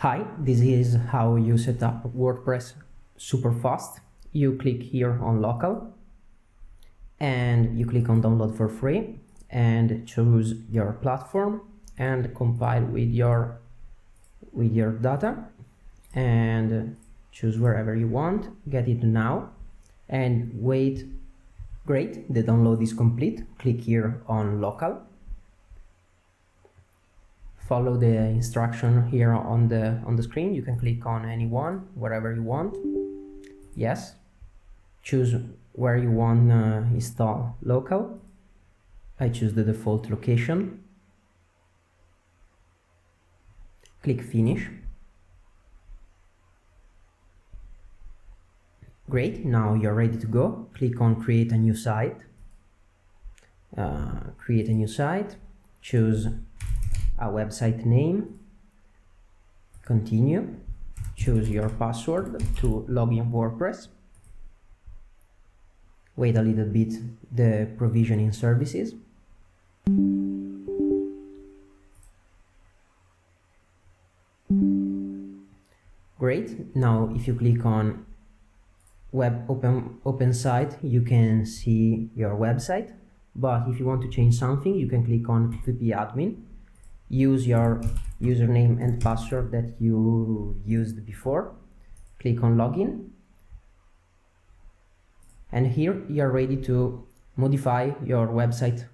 Hi, this is how you set up WordPress super fast. You click here on local and you click on download for free and choose your platform and compile with your data and choose wherever you want. Get it now and wait. Great, the download is complete. Click here on local. Follow the instruction here on the screen. You can click on any one, wherever you want. Yes. Choose where you want install local. I choose the default location. Click finish. Great, now you're ready to go. Click on create a new site. Create a new site. Choose a website name, continue, choose your password to log in WordPress, wait a little bit the provisioning services, great. Now if you click on web open site, you can see your website, but if you want to change something, you can click on VP admin. Use your username and password that you used before. Click on login. And here you are ready to modify your website